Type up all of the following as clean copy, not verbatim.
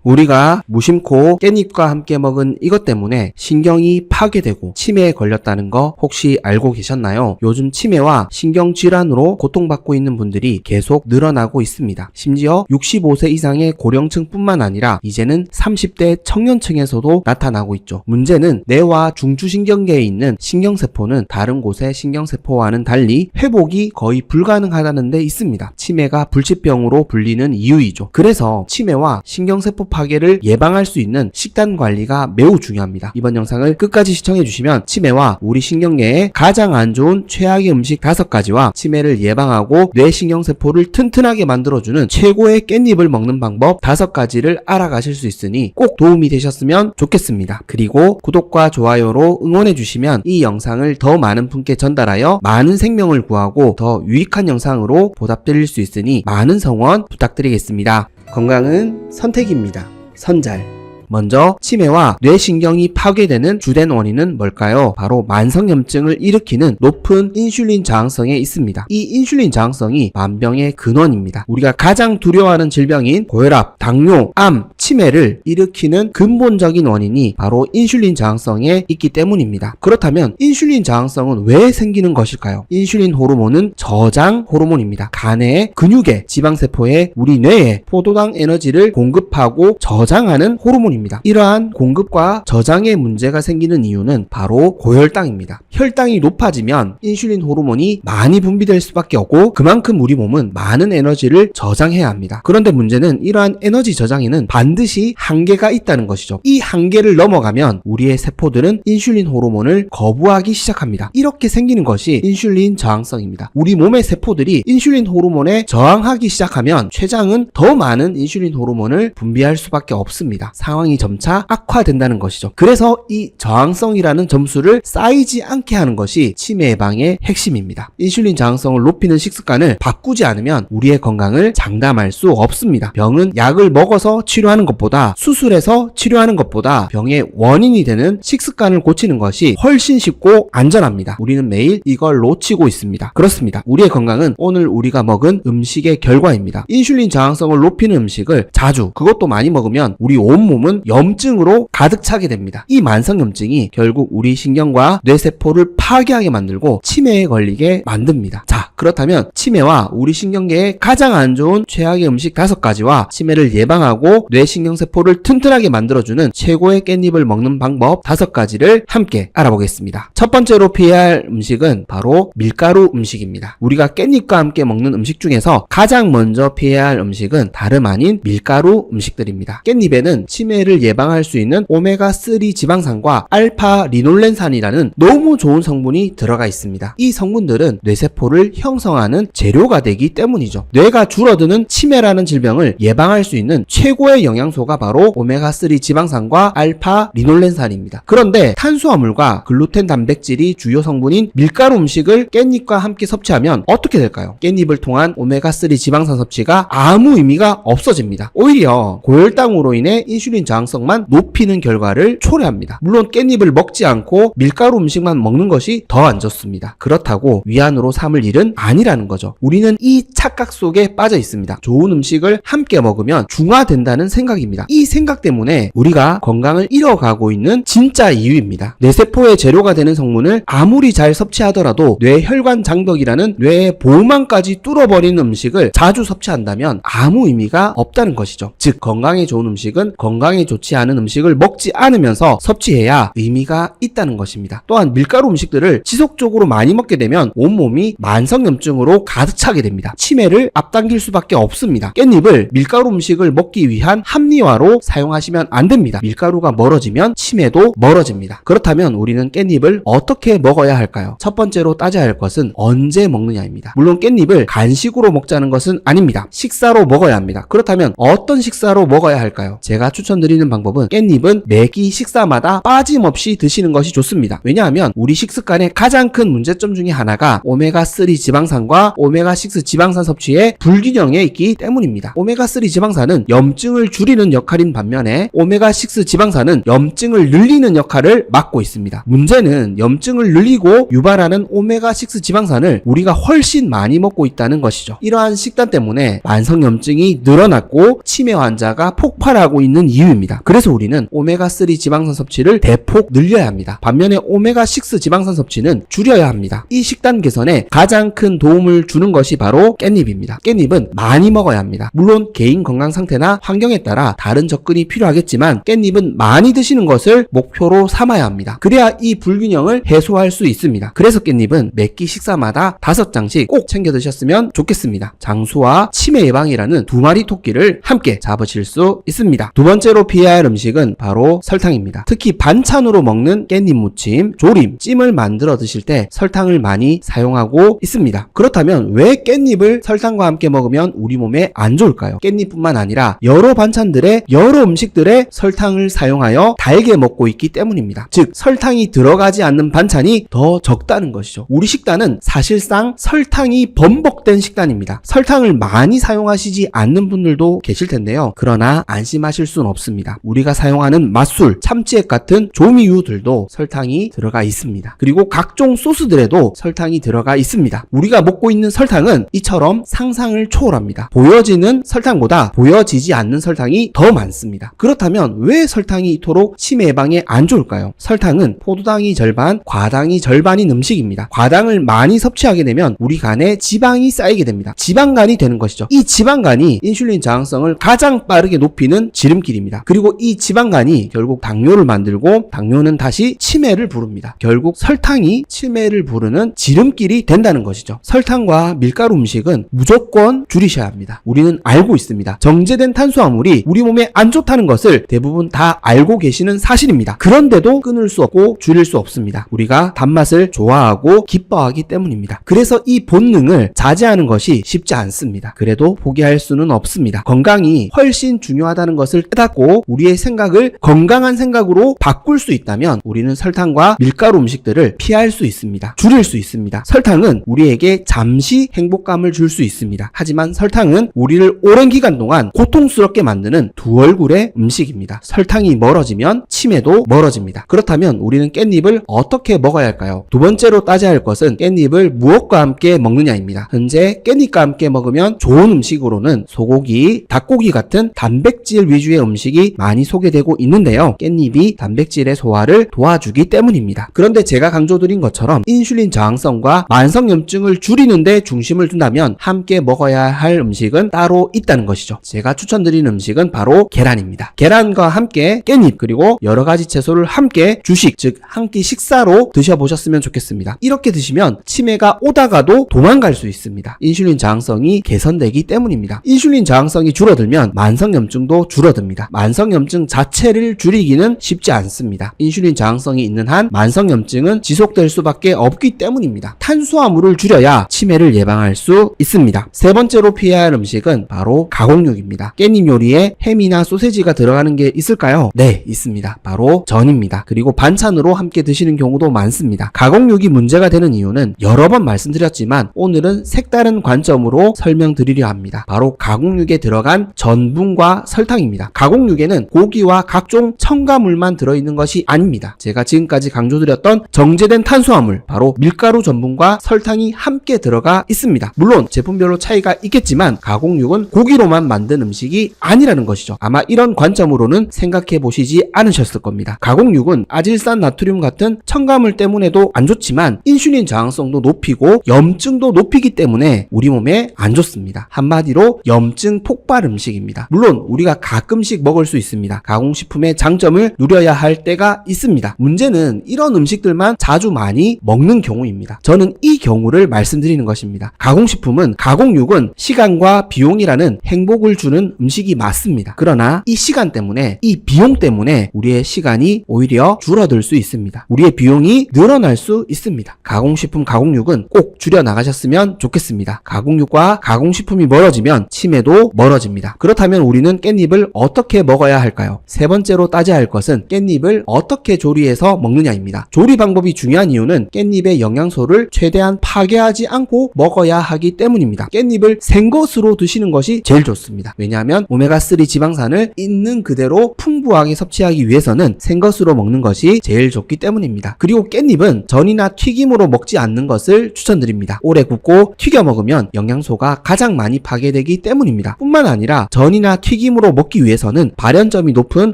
우리가 무심코 깻잎과 함께 먹은 이것 때문에 신경이 파괴되고 치매에 걸렸다는 거 혹시 알고 계셨나요? 요즘 치매와 신경질환으로 고통받고 있는 분들이 계속 늘어나고 있습니다. 심지어 65세 이상의 고령층뿐만 아니라 이제는 30대 청년층에서도 나타나고 있죠. 문제는 뇌와 중추신경계에 있는 신경세포는 다른 곳의 신경세포와는 달리 회복이 거의 불가능하다는 데 있습니다. 치매가 불치병으로 불리는 이유이죠. 그래서 치매와 신경세포 파괴를 예방할 수 있는 식단 관리가 매우 중요합니다. 이번 영상을 끝까지 시청해주시면 치매와 우리 신경계에 가장 안 좋은 최악의 음식 5가지와 치매를 예방하고 뇌신경세포를 튼튼하게 만들어주는 최고의 깻잎을 먹는 방법 5가지를 알아가실 수 있으니 꼭 도움이 되셨으면 좋겠습니다. 그리고 구독과 좋아요로 응원해주시면 이 영상을 더 많은 분께 전달하여 많은 생명을 구하고 더 유익한 영상으로 보답드릴 수 있으니 많은 성원 부탁드리겠습니다. 건강은 선택입니다. 선잘. 먼저 치매와 뇌신경이 파괴되는 주된 원인은 뭘까요? 바로 만성염증을 일으키는 높은 인슐린 저항성에 있습니다. 이 인슐린 저항성이 만병의 근원입니다. 우리가 가장 두려워하는 질병인 고혈압, 당뇨, 암, 치매를 일으키는 근본적인 원인이 바로 인슐린 저항성에 있기 때문입니다. 그렇다면 인슐린 저항성은 왜 생기는 것일까요? 인슐린 호르몬은 저장 호르몬입니다. 간에, 근육에, 지방세포에, 우리 뇌에 포도당 에너지를 공급하고 저장하는 호르몬입니다. 이러한 공급과 저장에 문제가 생기는 이유는 바로 고혈당입니다. 혈당이 높아지면 인슐린 호르몬이 많이 분비될 수밖에 없고 그만큼 우리 몸은 많은 에너지를 저장해야 합니다. 그런데 문제는 이러한 에너지 저장에는 반드시 한계가 있다는 것이죠. 이 한계를 넘어가면 우리의 세포들은 인슐린 호르몬을 거부하기 시작합니다. 이렇게 생기는 것이 인슐린 저항성입니다. 우리 몸의 세포들이 인슐린 호르몬에 저항하기 시작하면 췌장은 더 많은 인슐린 호르몬을 분비할 수밖에 없습니다. 상황이 점차 악화된다는 것이죠. 그래서 이 저항성이라는 점수를 쌓이지 않게 하는 것이 치매 예방의 핵심입니다. 인슐린 저항성을 높이는 식습관을 바꾸지 않으면 우리의 건강을 장담할 수 없습니다. 병은 약을 먹어서 치료하는 것보다 수술해서 치료하는 것보다 병의 원인이 되는 식습관을 고치는 것이 훨씬 쉽고 안전합니다. 우리는 매일 이걸 놓치고 있습니다. 그렇습니다. 우리의 건강은 오늘 우리가 먹은 음식의 결과입니다. 인슐린 저항성을 높이는 음식을 자주, 그것도 많이 먹으면 우리 온몸은 염증으로 가득 차게 됩니다. 이 만성염증이 결국 우리 신경과 뇌세포를 파괴하게 만들고 치매에 걸리게 만듭니다. 자, 그렇다면 치매와 우리 신경계에 가장 안 좋은 최악의 음식 5가지와 치매를 예방하고 뇌신경세포를 튼튼하게 만들어주는 최고의 깻잎을 먹는 방법 5가지를 함께 알아보겠습니다. 첫 번째로 피해야 할 음식은 바로 밀가루 음식입니다. 우리가 깻잎과 함께 먹는 음식 중에서 가장 먼저 피해야 할 음식은 다름 아닌 밀가루 음식들입니다. 깻잎에는 치매를 예방할 수 있는 오메가3 지방산과 알파 리놀렌산이라는 너무 좋은 성분이 들어가 있습니다. 이 성분들은 뇌세포를 형성하는 재료가 되기 때문이죠. 뇌가 줄어드는 치매라는 질병을 예방할 수 있는 최고의 영양소가 바로 오메가3 지방산과 알파 리놀렌산입니다. 그런데 탄수화물과 글루텐 단백질이 주요 성분인 밀가루 음식을 깻잎과 함께 섭취하면 어떻게 될까요? 깻잎을 통한 오메가3 지방산 섭취가 아무 의미가 없어집니다. 오히려 고혈당으로 인해 인슐린 저항성만 높이는 결과를 초래합니다. 물론 깻잎을 먹지 않고 밀가루 음식만 먹는 것이 더 안 좋습니다. 그렇다고 위안으로 삼을 일은 아니라는 거죠. 우리는 이 착각 속에 빠져 있습니다. 좋은 음식을 함께 먹으면 중화된다는 생각입니다. 이 생각 때문에 우리가 건강을 잃어가고 있는 진짜 이유입니다. 뇌세포의 재료가 되는 성분을 아무리 잘 섭취하더라도 뇌혈관 장벽이라는 뇌의 보호막까지 뚫어버리는 음식을 자주 섭취한다면 아무 의미가 없다는 것이죠. 즉 건강에 좋은 음식은 건강에 좋지 않은 음식을 먹지 않으면서 섭취해야 의미가 있다는 것입니다. 또한 밀가루 음식들을 지속적으로 많이 먹게 되면 온몸이 만성염증으로 가득 차게 됩니다. 치매를 앞당길 수밖에 없습니다. 깻잎을 밀가루 음식을 먹기 위한 합리화로 사용하시면 안 됩니다. 밀가루가 멀어지면 치매도 멀어집니다. 그렇다면 우리는 깻잎을 어떻게 먹어야 할까요? 첫 번째로 따져야 할 것은 언제 먹느냐입니다. 물론 깻잎을 간식으로 먹자는 것은 아닙니다. 식사로 먹어야 합니다. 그렇다면 어떤 식사로 먹어야 할까요? 제가 추천드리는 방법은 깻잎은 매끼 식사마다 빠짐없이 드시는 것이 좋습니다. 왜냐하면 우리 식습관의 가장 큰 문제점 중에 하나가 오메가3 지방산과 오메가6 지방산 섭취의 불균형에 있기 때문입니다. 오메가3 지방산은 염증을 줄이는 역할인 반면에 오메가6 지방산은 염증을 늘리는 역할을 맡고 있습니다. 문제는 염증을 늘리고 유발하는 오메가6 지방산을 우리가 훨씬 많이 먹고 있다는 것이죠. 이러한 식단 때문에 만성염증이 늘어났고 치매 환자가 폭발하고 있는 이유입니다. 그래서 우리는 오메가3 지방산 섭취를 대폭 늘려야 합니다. 반면에 오메가6 지방산 섭취는 줄여야 합니다. 이 식단 개선에 가장 큰 도움을 주는 것이 바로 깻잎입니다. 깻잎은 많이 먹어야 합니다. 물론 개인 건강 상태나 환경에 따라 다른 접근이 필요하겠지만 깻잎은 많이 드시는 것을 목표로 삼아야 합니다. 그래야 이 불균형을 해소할 수 있습니다. 그래서 깻잎은 매 끼 식사마다 5장씩 꼭 챙겨 드셨으면 좋겠습니다. 장수와 치매 예방이라는 두 마리 토끼를 함께 잡으실 수 있습니다. 두 번째로 피해야 할 음식은 바로 설탕입니다. 특히 반찬으로 먹는 깻잎 무침, 조림, 찜을 만들어 드실 때 설탕을 많이 사용하고 있습니다. 그렇다면 왜 깻잎을 설탕과 함께 먹으면 우리 몸에 안 좋을까요? 깻잎뿐만 아니라 여러 반찬들의 여러 음식들에 설탕을 사용하여 달게 먹고 있기 때문입니다. 즉 설탕이 들어가지 않는 반찬이 더 적다는 것이죠. 우리 식단은 사실상 설탕이 범벅된 식단입니다. 설탕을 많이 사용하시지 않는 분들도 계실 텐데요. 그러나 안심하실 수는 없습니다. 우리가 사용하는 맛술, 참치액 같은 조미유들도 설탕이 들어가 있습니다. 그리고 각종 소스들에도 설탕이 들어가 있습니다. 우리가 먹고 있는 설탕은 이처럼 상상을 초월합니다. 보여지는 설탕보다 보여지지 않는 설탕이 더 많습니다. 그렇다면 왜 설탕이 이토록 치매 예방에 안 좋을까요? 설탕은 포도당이 절반, 과당이 절반인 음식입니다. 과당을 많이 섭취하게 되면 우리 간에 지방이 쌓이게 됩니다. 지방간이 되는 것이죠. 이 지방간이 인슐린 저항성을 가장 빠르게 높이는 지름길입니다. 그리고 이 지방간이 결국 당뇨를 만들고 당뇨는 다시 치매를 부릅니다. 결국 설탕이 치매를 부르는 지름길이 된다는 것이죠. 설탕과 밀가루 음식은 무조건 줄이셔야 합니다. 우리는 알고 있습니다. 정제된 탄수화물이 우리 몸에 안 좋다는 것을 대부분 다 알고 계시는 사실입니다. 그런데도 끊을 수 없고 줄일 수 없습니다. 우리가 단맛을 좋아하고 기뻐하기 때문입니다. 그래서 이 본능을 자제하는 것이 쉽지 않습니다. 그래도 포기할 수는 없습니다. 건강이 훨씬 중요하다는 것을 깨닫고 우리의 생각을 건강한 생각으로 바꿀 수 있다면 우리는 설탕과 밀가루 음식들을 피할 수 있습니다. 줄일 수 있습니다. 설탕은 우리에게 잠시 행복감을 줄 수 있습니다. 하지만 설탕은 우리를 오랜 기간 동안 고통스럽게 만드는 두 얼굴의 음식입니다. 설탕이 멀어지면 치매도 멀어집니다. 그렇다면 우리는 깻잎을 어떻게 먹어야 할까요? 두 번째로 따져야 할 것은 깻잎을 무엇과 함께 먹느냐입니다. 현재 깻잎과 함께 먹으면 좋은 음식으로는 소고기, 닭고기 같은 단백질 위주의 음식이 많이 소개되고 있는데요. 깻잎이 단백질의 소화를 도와주기 때문입니다. 그런데 제가 강조드린 것처럼 인슐린 저항성과 만성염증을 줄이는 데 중심을 둔다면 함께 먹어야 할 음식은 따로 있다는 것이죠. 제가 추천드리는 음식은 바로 계란입니다. 계란과 함께 깻잎 그리고 여러 가지 채소를 함께 주식, 즉 한 끼 식사로 드셔보셨으면 좋겠습니다. 이렇게 드시면 치매가 오다가도 도망갈 수 있습니다. 인슐린 저항성이 개선되기 때문입니다. 인슐린 저항성이 줄어들면 만성염증도 줄어듭니다. 만성염증 자체를 줄이기는 쉽지 않습니다. 인슐린 저항성이 있는 한 만성염증은 지속될 수밖에 없기 때문입니다. 탄수화물을 줄여야 치매를 예방할 수 있습니다. 세 번째로 피해야 할 음식은 바로 가공육입니다. 깻잎 요리에 햄이나 소세지가 들어가는 게 있을까요? 네, 있습니다. 바로 전입니다. 그리고 반찬으로 함께 드시는 경우도 많습니다. 가공육이 문제가 되는 이유는 여러 번 말씀드렸지만 오늘은 색다른 관점으로 설명드리려 합니다. 바로 가공육에 들어간 전분과 설탕입니다. 가공육에는 고기와 각종 첨가물만 들어있는 것이 아닙니다. 제가 지금까지 강조드렸던 정제된 탄수화물, 바로 밀가루 전분과 설탕이 함께 들어가 있습니다. 물론 제품별로 차이가 있겠지만 가공육은 고기로만 만든 음식이 아니라는 것이죠. 아마 이런 관점으로는 생각해 보시지 않으셨을 겁니다. 가공육은 아질산 나트륨 같은 첨가물 때문에도 안 좋지만 인슐린 저항성도 높이고 염증도 높이기 때문에 우리 몸에 안 좋습니다. 한마디로 염증 폭발 음식입니다. 물론 우리가 가끔씩 먹을 수 있습니다. 가공식품의 장점을 누려야 할 때가 있습니다. 문제는 이런 음식들만 자주 많이 먹는 경우입니다. 저는 이 경우를 말씀드리는 것입니다. 가공식품은, 가공육은 시간과 비용이라는 행복을 주는 음식이 맞습니다. 그러나 이 시간 때문에, 이 비용 때문에 우리의 시간이 오히려 줄어들 수 있습니다. 우리의 비용이 늘어날 수 있습니다. 가공식품, 가공육은 꼭 줄여 나가셨으면 좋겠습니다. 가공육과 가공식품이 멀어지면 치매도 멀어집니다. 그렇다면 우리는 깻잎을 어떻게 먹어야 할까요? 세 번째로 따져야 할 것은 깻잎을 어떻게 조리해서 먹느냐입니다. 조리 방법이 중요한 이유는 깻잎의 영양소를 최대한 파괴하지 오래하지 않고 먹어야 하기 때문입니다. 깻잎을 생것으로 드시는 것이 제일 좋습니다. 왜냐하면 오메가3 지방산을 있는 그대로 풍부하게 섭취하기 위해서는 생것으로 먹는 것이 제일 좋기 때문입니다. 그리고 깻잎은 전이나 튀김으로 먹지 않는 것을 추천드립니다. 오래 굽고 튀겨 먹으면 영양소가 가장 많이 파괴되기 때문입니다. 뿐만 아니라 전이나 튀김으로 먹기 위해서는 발연점이 높은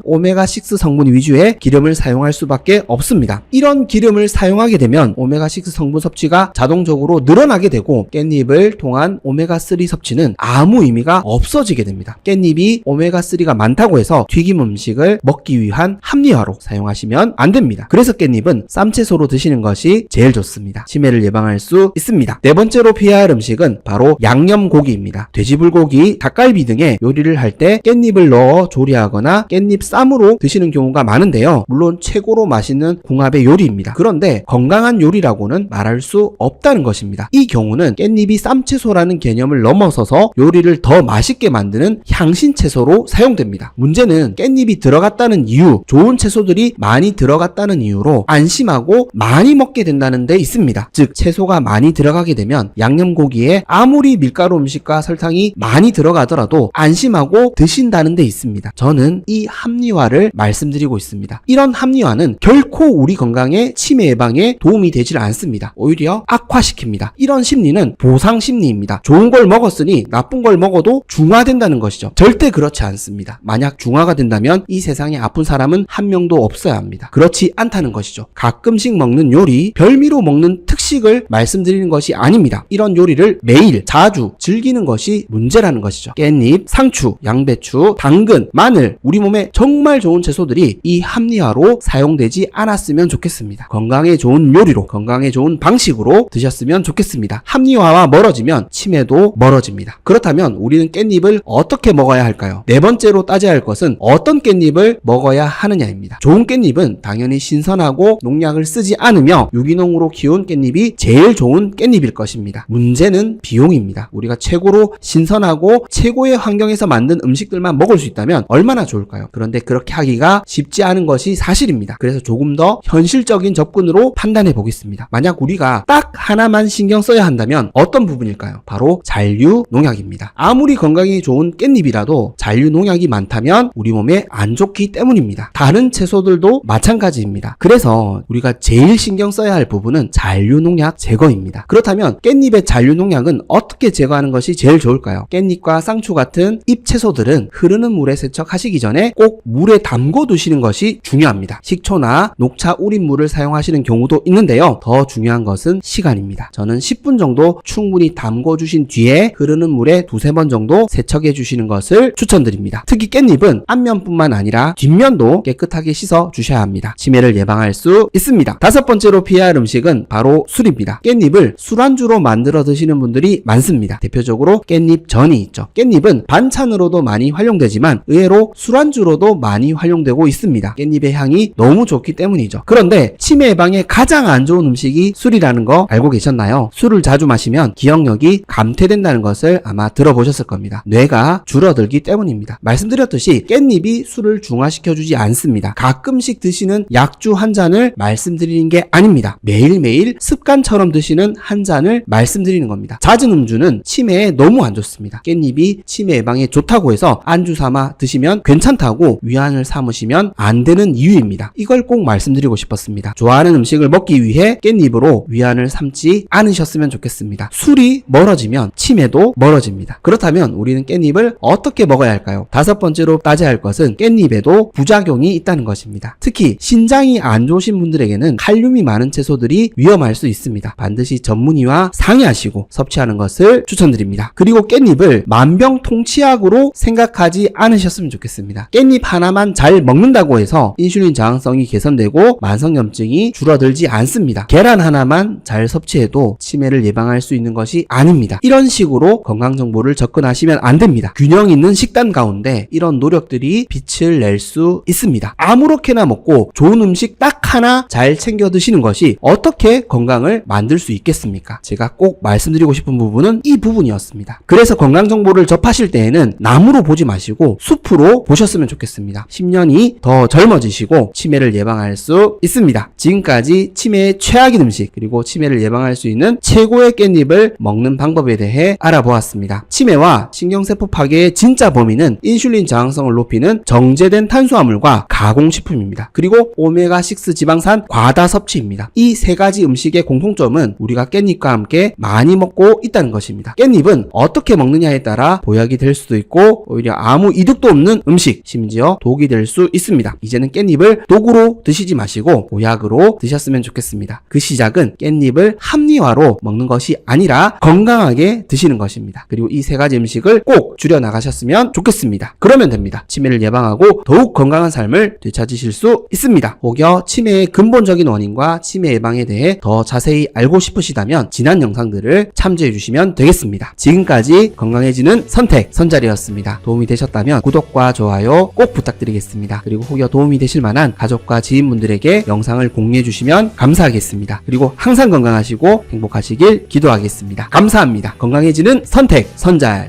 오메가6 성분 위주의 기름을 사용할 수밖에 없습니다. 이런 기름을 사용하게 되면 오메가6 성분 섭취가 자동적으로 늘어나게 되고 깻잎을 통한 오메가3 섭취는 아무 의미가 없어지게 됩니다. 깻잎이 오메가3가 많다고 해서 튀김 음식을 먹기 위한 합리화로 사용하시면 안 됩니다. 그래서 깻잎은 쌈채소로 드시는 것이 제일 좋습니다. 치매를 예방할 수 있습니다. 네 번째로 피해야 할 음식은 바로 양념고기입니다. 돼지불고기, 닭갈비 등의 요리를 할 때 깻잎을 넣어 조리하거나 깻잎 쌈으로 드시는 경우가 많은데요. 물론 최고로 맛있는 궁합의 요리입니다. 그런데 건강한 요리라고는 말할 수 없다는 것입니다. 이 경우는 깻잎이 쌈채소라는 개념을 넘어서서 요리를 더 맛있게 만드는 향신채소로 사용됩니다. 문제는 깻잎이 들어갔다는 이유, 좋은 채소들이 많이 들어갔다는 이유로 안심하고 많이 먹게 된다는 데 있습니다. 즉 채소가 많이 들어가게 되면 양념고기에 아무리 밀가루 음식과 설탕이 많이 들어가더라도 안심하고 드신다는 데 있습니다. 저는 이 합리화를 말씀드리고 있습니다. 이런 합리화는 결코 우리 건강에 치매 예방에 도움이 되질 않습니다. 오히려 악화시킵니다. 이런 심리는 보상 심리입니다. 좋은 걸 먹었으니 나쁜 걸 먹어도 중화된다는 것이죠. 절대 그렇지 않습니다. 만약 중화가 된다면 이 세상에 아픈 사람은 한 명도 없어야 합니다. 그렇지 않다는 것이죠. 가끔씩 먹는 요리, 별미로 먹는 특식을 말씀드리는 것이 아닙니다. 이런 요리를 매일 자주 즐기는 것이 문제라는 것이죠. 깻잎, 상추, 양배추, 당근, 마늘, 우리 몸에 정말 좋은 채소들이 이 합리화로 사용되지 않았으면 좋겠습니다. 건강에 좋은 요리로, 건강에 좋은 방식으로 드셨으면 좋겠습니다. 합리화와 멀어지면 치매도 멀어집니다. 그렇다면 우리는 깻잎을 어떻게 먹어야 할까요? 네 번째로 따져야 할 것은 어떤 깻잎을 먹어야 하느냐입니다. 좋은 깻잎은 당연히 신선하고 농약을 쓰지 않으며 유기농으로 키운 깻잎이 제일 좋은 깻잎일 것입니다. 문제는 비용입니다. 우리가 최고로 신선하고 최고의 환경에서 만든 음식들만 먹을 수 있다면 얼마나 좋을까요? 그런데 그렇게 하기가 쉽지 않은 것이 사실입니다. 그래서 조금 더 현실적인 접근으로 판단해 보겠습니다. 만약 우리가 딱 하나만 신경 써야 한다면 어떤 부분일까요? 바로 잔류 농약입니다. 아무리 건강에 좋은 깻잎이라도 잔류 농약이 많다면 우리 몸에 안 좋기 때문입니다. 다른 채소들도 마찬가지입니다. 그래서 우리가 제일 신경 써야 할 부분은 잔류 농약 제거입니다. 그렇다면 깻잎의 잔류 농약은 어떻게 제거하는 것이 제일 좋을까요? 깻잎과 쌍추 같은 잎 채소들은 흐르는 물에 세척하시기 전에 꼭 물에 담궈 두시는 것이 중요합니다. 식초나 녹차 우린 물을 사용하시는 경우도 있는데요. 더 중요한 것은 시간입니다. 저는 10분 정도 충분히 담궈 주신 뒤에 흐르는 물에 두세 번 정도 세척해 주시는 것을 추천드립니다. 특히 깻잎은 앞면뿐만 아니라 뒷면도 깨끗하게 씻어 주셔야 합니다. 치매를 예방할 수 있습니다. 다섯 번째로 피해야 할 음식은 바로 술입니다. 깻잎을 술안주로 만들어 드시는 분들이 많습니다. 대표적으로 깻잎 전이 있죠. 깻잎은 반찬으로도 많이 활용되지만 의외로 술안주로도 많이 활용되고 있습니다. 깻잎의 향이 너무 좋기 때문이죠. 그런데 치매 예방에 가장 안 좋은 음식이 술이라는 거 알고 계셨나요? 술을 자주 마시면 기억력이 감퇴된다는 것을 아마 들어보셨을 겁니다. 뇌가 줄어들기 때문입니다. 말씀드렸듯이 깻잎이 술을 중화시켜주지 않습니다. 가끔씩 드시는 약주 한 잔을 말씀드리는 게 아닙니다. 매일매일 습관처럼 드시는 한 잔을 말씀드리는 겁니다. 잦은 음주는 치매에 너무 안 좋습니다. 깻잎이 치매 예방에 좋다고 해서 안주 삼아 드시면 괜찮다고 위안을 삼으시면 안 되는 이유입니다. 이걸 꼭 말씀드리고 싶었습니다. 좋아하는 음식을 먹기 위해 깻잎으로 위안을 삼지 않으셨으면 좋겠습니다. 술이 멀어지면 치매도 멀어집니다. 그렇다면 우리는 깻잎을 어떻게 먹어야 할까요? 다섯 번째로 따져야 할 것은 깻잎에도 부작용이 있다는 것입니다. 특히 신장이 안 좋으신 분들에게는 칼륨이 많은 채소들이 위험할 수 있습니다. 반드시 전문의와 상의하시고 섭취하는 것을 추천드립니다. 그리고 깻잎을 만병통치약으로 생각하지 않으셨으면 좋겠습니다. 깻잎 하나만 잘 먹는다고 해서 인슐린 저항성이 개선되고 만성염증이 줄어들지 않습니다. 계란 하나만 잘 섭취해도 치매를 예방할 수 있는 것이 아닙니다. 이런 식으로 건강정보를 접근하시면 안 됩니다. 균형 있는 식단 가운데 이런 노력들이 빛을 낼 수 있습니다. 아무렇게나 먹고 좋은 음식 딱 하나 잘 챙겨 드시는 것이 어떻게 건강을 만들 수 있겠습니까? 제가 꼭 말씀드리고 싶은 부분은 이 부분이었습니다. 그래서 건강정보를 접하실 때에는 나무로 보지 마시고 숲으로 보셨으면 좋겠습니다. 10년이 더 젊어지시고 치매를 예방할 수 있습니다. 지금까지 치매의 최악인 음식 그리고 치매를 예방할 수 있는 있는 최고의 깻잎을 먹는 방법에 대해 알아보았습니다. 치매와 신경세포 파괴의 진짜 범인은 인슐린 저항성을 높이는 정제된 탄수화물과 가공식품입니다. 그리고 오메가6 지방산 과다 섭취입니다. 이 세 가지 음식의 공통점은 우리가 깻잎과 함께 많이 먹고 있다는 것입니다. 깻잎은 어떻게 먹느냐에 따라 보약이 될 수도 있고 오히려 아무 이득도 없는 음식, 심지어 독이 될 수 있습니다. 이제는 깻잎을 독으로 드시지 마시고 보약으로 드셨으면 좋겠습니다. 그 시작은 깻잎을 합리화로 먹는 것이 아니라 건강하게 드시는 것입니다. 그리고 이 세 가지 음식을 꼭 줄여 나가셨으면 좋겠습니다. 그러면 됩니다. 치매를 예방하고 더욱 건강한 삶을 되찾으실 수 있습니다. 혹여 치매의 근본적인 원인과 치매 예방에 대해 더 자세히 알고 싶으시다면 지난 영상들을 참조해 주시면 되겠습니다. 지금까지 건강해지는 선택 선자리였습니다. 도움이 되셨다면 구독과 좋아요 꼭 부탁드리겠습니다. 그리고 혹여 도움이 되실 만한 가족과 지인분들에게 영상을 공유해 주시면 감사하겠습니다. 그리고 항상 건강하시고 행복하시길 기도하겠습니다. 감사합니다. 건강해지는 선택 선잘